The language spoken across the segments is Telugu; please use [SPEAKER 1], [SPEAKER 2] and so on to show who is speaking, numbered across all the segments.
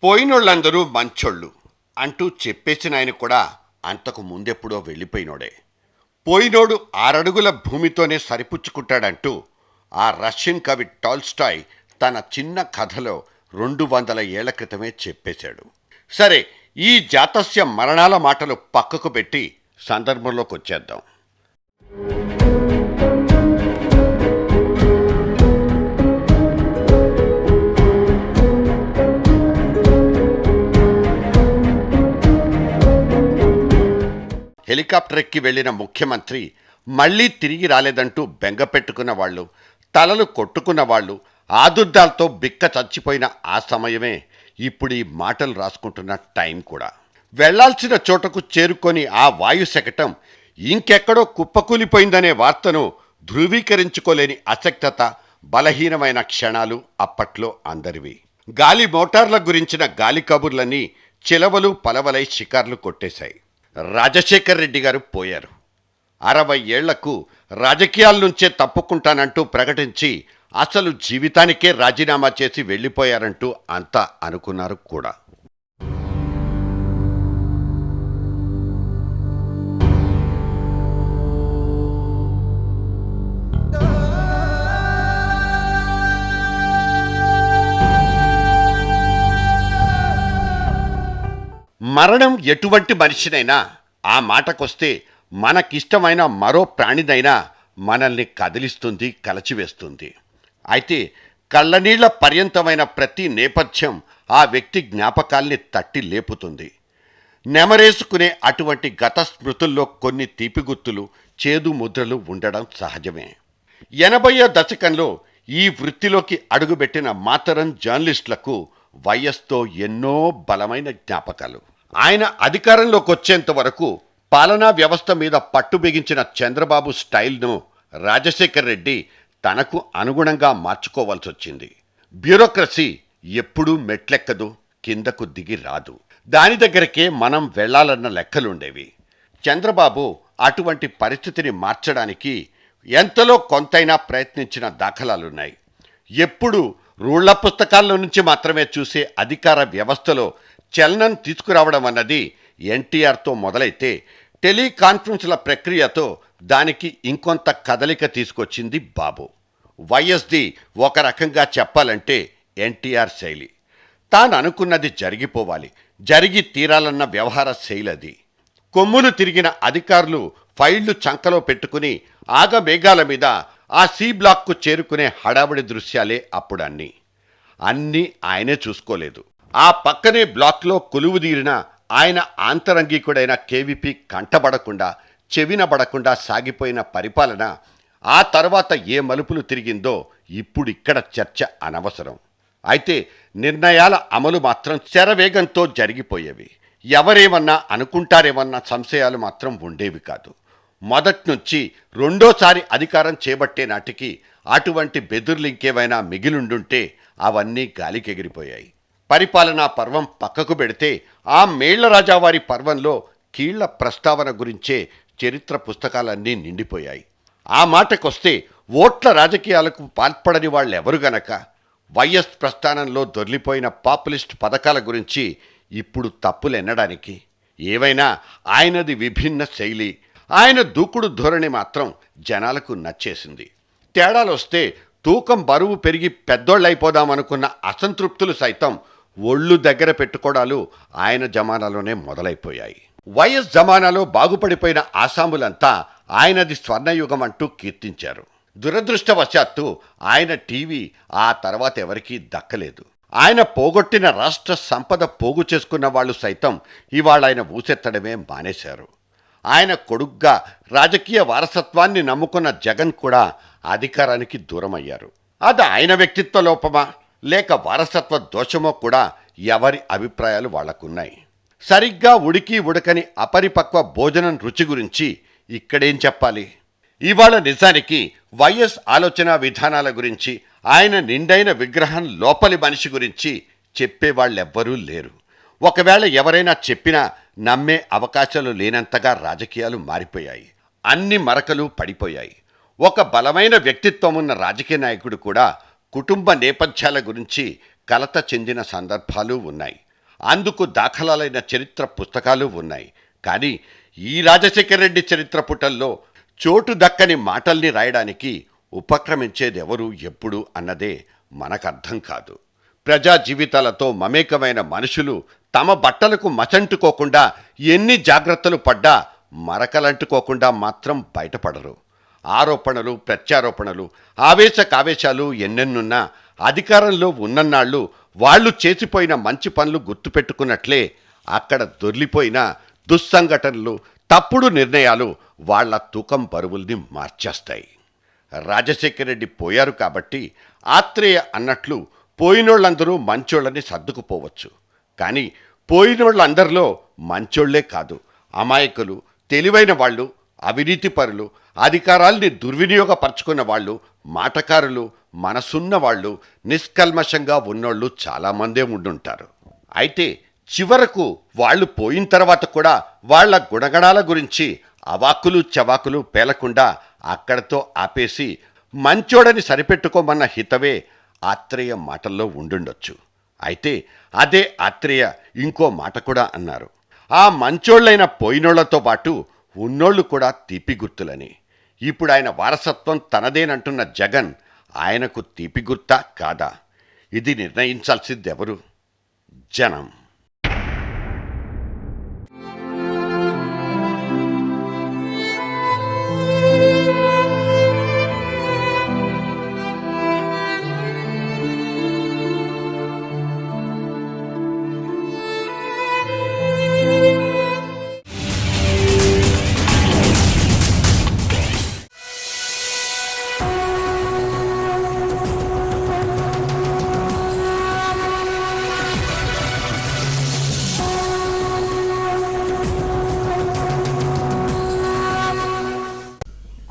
[SPEAKER 1] పోయినోళ్ళందరూ మంచోళ్ళు అంటూ చెప్పేసిన ఆయన కూడా అంతకు ముందెప్పుడో వెళ్ళిపోయినోడే. పోయినోడు 6 అడుగుల భూమితోనే సరిపుచ్చుకుంటాడంటూ ఆ రష్యన్ కవి టాల్స్టాయ్ తన చిన్న కథలో 200 ఏళ్ల క్రితమే చెప్పేశాడు. సరే, ఈ జాతస్య మరణాల మాటలు పక్కకు పెట్టి సందర్భంలోకి వచ్చేద్దాం. హెలికాప్టర్ ఎక్కి వెళ్లిన ముఖ్యమంత్రి మళ్లీ తిరిగి రాలేదంటూ బెంగ పెట్టుకున్న వాళ్ళు, తలలు కొట్టుకున్న వాళ్ళు, ఆదుర్దాలతో బిక్క చచ్చిపోయిన ఆ సమయమే ఇప్పుడు ఈ మాటలు రాసుకుంటున్న టైం కూడా. వెళ్లాల్సిన చోటకు చేరుకొని ఆ వాయు శకటం ఇంకెక్కడో కుప్పకూలిపోయిందనే వార్తను ధృవీకరించుకోలేని అశక్తత, బలహీనమైన క్షణాలు అప్పట్లో అందరివి. గాలి మోటార్ల గురించిన గాలి కబుర్లన్నీ చిలవలు పలవలై షికార్లు కొట్టేశాయి. రాజశేఖర్ రెడ్డి గారు పోయారు. 60 ఏళ్లకు రాజకీయాల నుంచే తప్పుకుంటానంటూ ప్రకటించి అసలు జీవితానికే రాజీనామా చేసి వెళ్ళిపోయారంటూ అంతా అనుకున్నారు కూడా. మరణం ఎటువంటి మనిషినైనా, ఆ మాటకొస్తే మనకిష్టమైన మరో ప్రాణినైనా మనల్ని కదిలిస్తుంది, కలచివేస్తుంది. అయితే కళ్ళనీళ్ల పర్యంతమైన ప్రతి నేపథ్యం ఆ వ్యక్తి జ్ఞాపకాల్ని తట్టి లేపుతుంది. నెమరేసుకునే అటువంటి గత స్మృతుల్లో కొన్ని తీపిగుర్తులు, చేదు ముద్రలు ఉండడం సహజమే. 80వ దశకంలో ఈ వృత్తిలోకి అడుగుపెట్టిన మాతరం జర్నలిస్టులకు వైఎస్తో ఎన్నో బలమైన జ్ఞాపకాలు. ఆయన అధికారంలోకి వచ్చేంత వరకు పాలనా వ్యవస్థ మీద పట్టు బిగించిన చంద్రబాబు స్టైల్ను రాజశేఖర్ రెడ్డి తనకు అనుగుణంగా మార్చుకోవాల్సి వచ్చింది. బ్యూరోక్రసీ ఎప్పుడూ మెట్లెక్కదు, కిందకు దిగి రాదు. దాని దగ్గరకే మనం వెళ్లాలన్న లెక్కలుండేవి. చంద్రబాబు అటువంటి పరిస్థితిని మార్చడానికి ఎంతలో కొంతైనా ప్రయత్నించిన దాఖలాలున్నాయి. ఎప్పుడు రూళ్ల పుస్తకాల్లో నుంచి మాత్రమే చూసే అధికార వ్యవస్థలో చలనం తీసుకురావడం అన్నది ఎన్టీఆర్తో మొదలైతే టెలికాన్ఫరెన్స్ల ప్రక్రియతో దానికి ఇంకొంత కదలిక తీసుకొచ్చింది బాబు. వైఎస్ది ఒక రకంగా చెప్పాలంటే ఎన్టీఆర్ శైలి. తాను అనుకున్నది జరిగిపోవాలి, జరిగి తీరాలన్న వ్యవహార శైలి అది. కొమ్ములు తిరిగిన అధికారులు ఫైళ్లు చంకలో పెట్టుకుని ఆగమేఘాల మీద ఆ సి బ్లాక్కు చేరుకునే హడావుడి దృశ్యాలే అప్పుడు అన్నీ ఆయనే చూసుకోలేదు. ఆ పక్కనే బ్లాక్లో కొలువుదీరిన ఆయన ఆంతరంగికుడైన కేవీపీ కంటబడకుండా, చెవినబడకుండా సాగిపోయిన పరిపాలన ఆ తర్వాత ఏ మలుపులు తిరిగిందో ఇప్పుడిక్కడ చర్చ అనవసరం. అయితే నిర్ణయాల అమలు మాత్రం శరవేగంతో జరిగిపోయేవి. ఎవరేమన్నా అనుకుంటారేమన్న సంశయాలు మాత్రం ఉండేవి కాదు. మొదట్నుంచి రెండోసారి అధికారం చేపట్టే నాటికి అటువంటి బెదుర్లింకేవైనా మిగిలుండుంటే అవన్నీ గాలికెగిరిపోయాయి. పరిపాలనా పర్వం పక్కకు పెడితే ఆ మేళ్లరాజావారి పర్వంలో కీళ్ల ప్రస్తావన గురించే చరిత్ర పుస్తకాలన్నీ నిండిపోయాయి. ఆ మాటకొస్తే ఓట్ల రాజకీయాలకు పాల్పడని వాళ్ళెవరు గనక వైఎస్ ప్రస్థానంలో దొర్లిపోయిన పాపులిస్ట్ పథకాల గురించి ఇప్పుడు తప్పులెన్నడానికి? ఏవైనా ఆయనది విభిన్న శైలి, ఆయన దూకుడు ధోరణి మాత్రం జనాలకు నచ్చేసింది. తేడాలొస్తే తూకం బరువు పెరిగి పెద్దోళ్ళైపోదామనుకున్న అసంతృప్తులు సైతం ఒళ్ళు దగ్గర పెట్టుకోవడాలు ఆయన జమానాలోనే మొదలైపోయాయి. వైఎస్ జమానాలో బాగుపడిపోయిన ఆసాములంతా ఆయనది స్వర్ణయుగం అంటూ కీర్తించారు. దురదృష్టవశాత్తు ఆయన టీవీ ఆ తర్వాత ఎవరికీ దక్కలేదు. ఆయన పోగొట్టిన రాష్ట్ర సంపద పోగు చేసుకున్న వాళ్ళు సైతం ఇవాళ ఆయన ఊసెత్తడమే మానేశారు. ఆయన కొడుగ్గా రాజకీయ వారసత్వాన్ని నమ్ముకున్న జగన్ కూడా అధికారానికి దూరమయ్యారు. అది ఆయన వ్యక్తిత్వ లోపమా లేక వారసత్వ దోషమో కూడా ఎవరి అభిప్రాయాలు వాళ్లకున్నాయి. సరిగ్గా ఉడికి ఉడకని అపరిపక్వ భోజనం రుచి గురించి ఇక్కడేం చెప్పాలి? ఇవాళ నిజానికి వైఎస్ ఆలోచన విధానాల గురించి, ఆయన నిండైన విగ్రహం లోపలి మనిషి గురించి చెప్పేవాళ్ళెవ్వరూ లేరు. ఒకవేళ ఎవరైనా చెప్పినా నమ్మే అవకాశాలు లేనంతగా రాజకీయాలు మారిపోయాయి. అన్ని మరకలు పడిపోయాయి. ఒక బలమైన వ్యక్తిత్వం ఉన్న రాజకీయ నాయకుడు కూడా కుటుంబ నేపథ్యాల గురించి కలత చెందిన సందర్భాలు ఉన్నాయి. అందుకు దాఖలాలైన చరిత్ర పుస్తకాలు ఉన్నాయి. కానీ ఈ రాజశేఖర రెడ్డి చరిత్ర పుటల్లో చోటు దక్కని మాటల్ని రాయడానికి ఉపక్రమించేదెవరు ఎప్పుడు అన్నదే మనకర్థం కాదు. ప్రజా జీవితాలతో మమేకమైన మనుషులు తమ బట్టలకు మచంటుకోకుండా ఎన్ని జాగ్రత్తలు పడ్డా మరకలంటుకోకుండా మాత్రం బయటపడరు. ఆరోపణలు, ప్రత్యారోపణలు, ఆవేశకావేశాలు ఎన్నెన్నున్నా అధికారంలో ఉన్నన్నాళ్ళు వాళ్ళు చేసిపోయిన మంచి పనులు గుర్తుపెట్టుకున్నట్లే అక్కడ దొర్లిపోయిన దుస్సంఘటనలు, తప్పుడు నిర్ణయాలు వాళ్ల తూకం బరువుల్ని మార్చేస్తాయి. రాజశేఖర రెడ్డి పోయారు కాబట్టి ఆత్రేయ అన్నట్లు పోయినోళ్ళందరూ మంచోళ్ళని సర్దుకుపోవచ్చు. కానీ పోయినోళ్ళందరిలో మంచోళ్లే కాదు, అమాయకులు, తెలివైన వాళ్ళు, అవినీతిపరులు, అధికారాల్ని దుర్వినియోగపరుచుకున్న వాళ్ళు, మాటకారులు, మనసున్న వాళ్ళు, నిష్కల్మషంగా ఉన్నోళ్ళు చాలామందే ఉండుంటారు. అయితే చివరకు వాళ్ళు పోయిన తర్వాత కూడా వాళ్ల గుణగణాల గురించి అవాకులు చవాకులు పేలకుండా అక్కడతో ఆపేసి మంచోడని సరిపెట్టుకోమన్న హితవే ఆత్రేయ మాటల్లో ఉండుండొచ్చు. అయితే అదే ఆత్రేయ ఇంకో మాట కూడా అన్నారు. ఆ మంచోళ్ళైన పోయినోళ్లతో పాటు ఉన్నోళ్లు కూడా తీపి గుర్తులని. ఇప్పుడు ఆయన వారసత్వం తనదేనంటున్న జగన్ ఆయనకు తీపి గుర్తా కాదా? ఇది నిర్ణయించాల్సిందెవరు? జనం.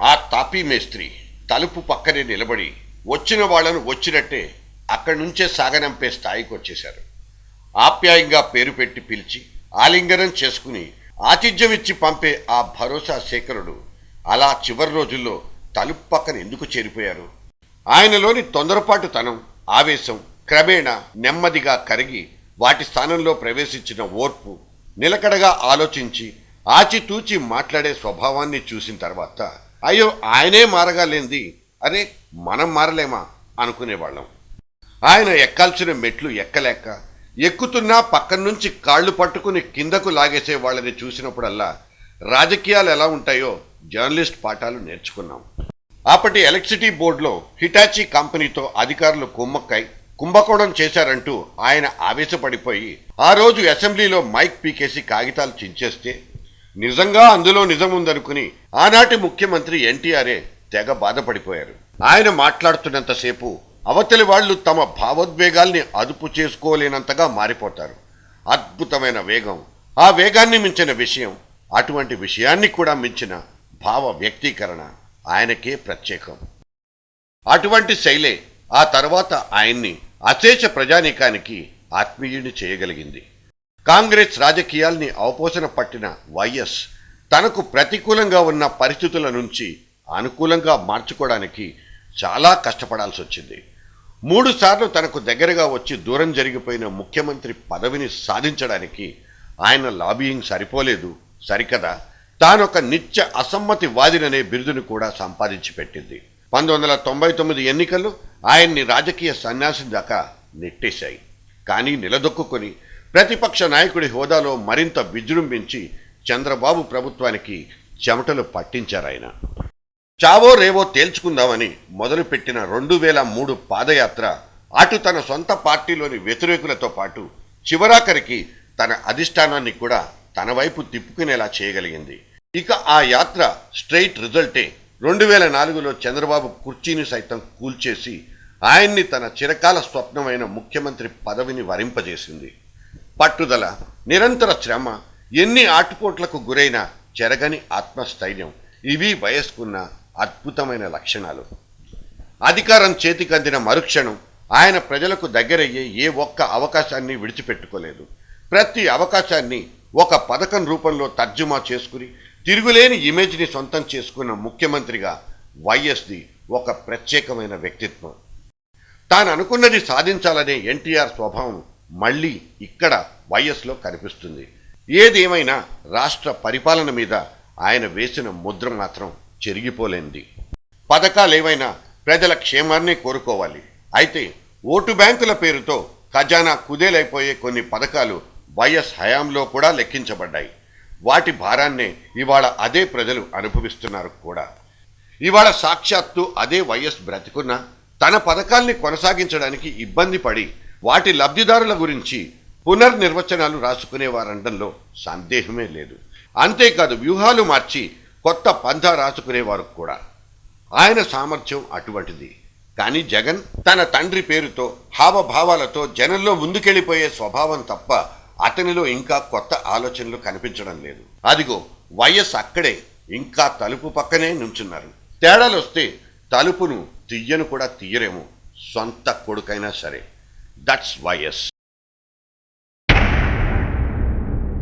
[SPEAKER 1] ఆ తాపీ మేస్త్రి తలుపు పక్కనే నిలబడి వచ్చిన వాళ్లను వచ్చినట్టే అక్కడి నుంచే సాగనంపే స్థాయికి వచ్చేశారు. ఆప్యాయంగా పేరు పెట్టి పిలిచి ఆలింగనం చేసుకుని ఆతిథ్యం ఇచ్చి పంపే ఆ భరోసా శేఖరుడు అలా చివరి రోజుల్లో తలుపు పక్కన ఎందుకు చేరిపోయారు? ఆయనలోని తొందరపాటుతనం, ఆవేశం క్రమేణా నెమ్మదిగా కరిగి వాటి స్థానంలో ప్రవేశించిన ఓర్పు, నిలకడగా ఆలోచించి ఆచితూచి మాట్లాడే స్వభావాన్ని చూసిన తర్వాత అయ్యో ఆయనే మారగా లేంది, అరే మనం మారలేమా అనుకునేవాళ్ళం. ఆయన ఎక్కాల్సిన మెట్లు ఎక్కలేక ఎక్కుతున్నా పక్కన నుంచి కాళ్ళు పట్టుకుని కిందకు లాగేసే వాళ్ళని చూసినప్పుడల్లా రాజకీయాలు ఎలా ఉంటాయో జర్నలిస్ట్ పాఠాలు నేర్చుకున్నాం. అప్పటి ఎలక్ట్రిసిటీ బోర్డులో హిటాచీ కంపెనీతో అధికారులు కుమ్మక్కై కుంభకోణం చేశారంటూ ఆయన ఆవేశపడిపోయి ఆ రోజు అసెంబ్లీలో మైక్ పీకేసి కాగితాలు చించేస్తే నిజంగా అందులో నిజం ఉందనుకుని ఆనాటి ముఖ్యమంత్రి ఎన్టీఆర్ఏ తెగ బాధపడిపోయారు. ఆయన మాట్లాడుతున్నంతసేపు అవతలి వాళ్లు తమ భావోద్వేగాల్ని అదుపు చేసుకోలేనంతగా మారిపోతారు. అద్భుతమైన వేగం, ఆ వేగాన్ని మించిన విషయం, అటువంటి విషయాన్ని కూడా మించిన భావ వ్యక్తీకరణ ఆయనకే ప్రత్యేకం. అటువంటి శైలే ఆ తర్వాత ఆయన్ని అశేష ప్రజానీకానికి ఆత్మీయుని చేయగలిగింది. కాంగ్రెస్ రాజకీయాల్ని అవపోసన పట్టిన వైఎస్ తనకు ప్రతికూలంగా ఉన్న పరిస్థితుల నుంచి అనుకూలంగా మార్చుకోవడానికి చాలా కష్టపడాల్సి వచ్చింది. 3 సార్లు తనకు దగ్గరగా వచ్చి దూరం జరిగిపోయిన ముఖ్యమంత్రి పదవిని సాధించడానికి ఆయన లాబియింగ్ సరిపోలేదు సరికదా, తానొక నిత్య అసమ్మతి వాదిననే బిరుదును కూడా సంపాదించి పెట్టింది. 1999 ఎన్నికలు ఆయన్ని రాజకీయ సన్యాసం దాకా నెట్టేశాయి. కానీ నిలదొక్కుని ప్రతిపక్ష నాయకుడి హోదాలో మరింత విజృంభించి చంద్రబాబు ప్రభుత్వానికి చెమటలు పట్టించారాయన. చావో రేవో తేల్చుకుందామని మొదలుపెట్టిన 2003 పాదయాత్ర అటు తన సొంత పార్టీలోని వ్యతిరేకులతో పాటు చివరాఖరికి తన అధిష్టానాన్ని కూడా తన వైపు తిప్పుకునేలా చేయగలిగింది. ఇక ఆ యాత్ర స్ట్రెయిట్ రిజల్టే 2004లో చంద్రబాబు కుర్చీని సైతం కూల్చేసి ఆయన్ని తన చిరకాల స్వప్నమైన ముఖ్యమంత్రి పదవిని వరింపజేసింది. పట్టుదల, నిరంతర శ్రమ, ఎన్ని ఆటుపోట్లకు గురైన చెరగని ఆత్మస్థైర్యం, ఇవి వయస్కున్న అద్భుతమైన లక్షణాలు. అధికారం చేతికందిన మరుక్షణం ఆయన ప్రజలకు దగ్గరయ్యే ఏ ఒక్క అవకాశాన్ని విడిచిపెట్టుకోలేదు. ప్రతి అవకాశాన్ని ఒక పథకం రూపంలో తర్జుమా చేసుకుని తిరుగులేని ఇమేజ్ని సొంతం చేసుకున్న ముఖ్యమంత్రిగా వైఎస్ది ఒక ప్రత్యేకమైన వ్యక్తిత్వం. తాను అనుకున్నది సాధించాలనే ఎన్టీఆర్ స్వభావం మళ్ళీ ఇక్కడ వైఎస్లో కనిపిస్తుంది. ఏదేమైనా రాష్ట్ర పరిపాలన మీద ఆయన వేసిన ముద్ర మాత్రం చెరిగిపోలేనిది. పథకాలేవైనా ప్రజల క్షేమాన్నే కోరుకోవాలి. అయితే ఓటు బ్యాంకుల పేరుతో ఖజానా కుదేలైపోయే కొన్ని పథకాలు వైఎస్ హయాంలో కూడా లెక్కించబడ్డాయి. వాటి భారాన్నే ఇవాళ అదే ప్రజలు అనుభవిస్తున్నారు కూడా. ఇవాళ సాక్షాత్తు అదే వైఎస్ బ్రతికున్నా తన పథకాల్ని కొనసాగించడానికి ఇబ్బంది పడి వాటి లబ్ధిదారుల గురించి పునర్నిర్వచనాలు రాసుకునేవారనడంలో సందేహమే లేదు. అంతేకాదు వ్యూహాలు మార్చి కొత్త పంథా రాసుకునేవారు కూడా. ఆయన సామర్థ్యం అటువంటిది. కానీ జగన్ తన తండ్రి పేరుతో హావభావాలతో జనంలో ముందుకెళ్ళిపోయే స్వభావం తప్ప అతనిలో ఇంకా కొత్త ఆలోచనలు కనిపించడం లేదు. అదిగో వైఎస్ అక్కడే ఇంకా తలుపు పక్కనే నుంచున్నారు. తేడాలొస్తే తలుపును తీయను కూడా తీయరేమో, సొంత కొడుకైనా సరే. That's YS.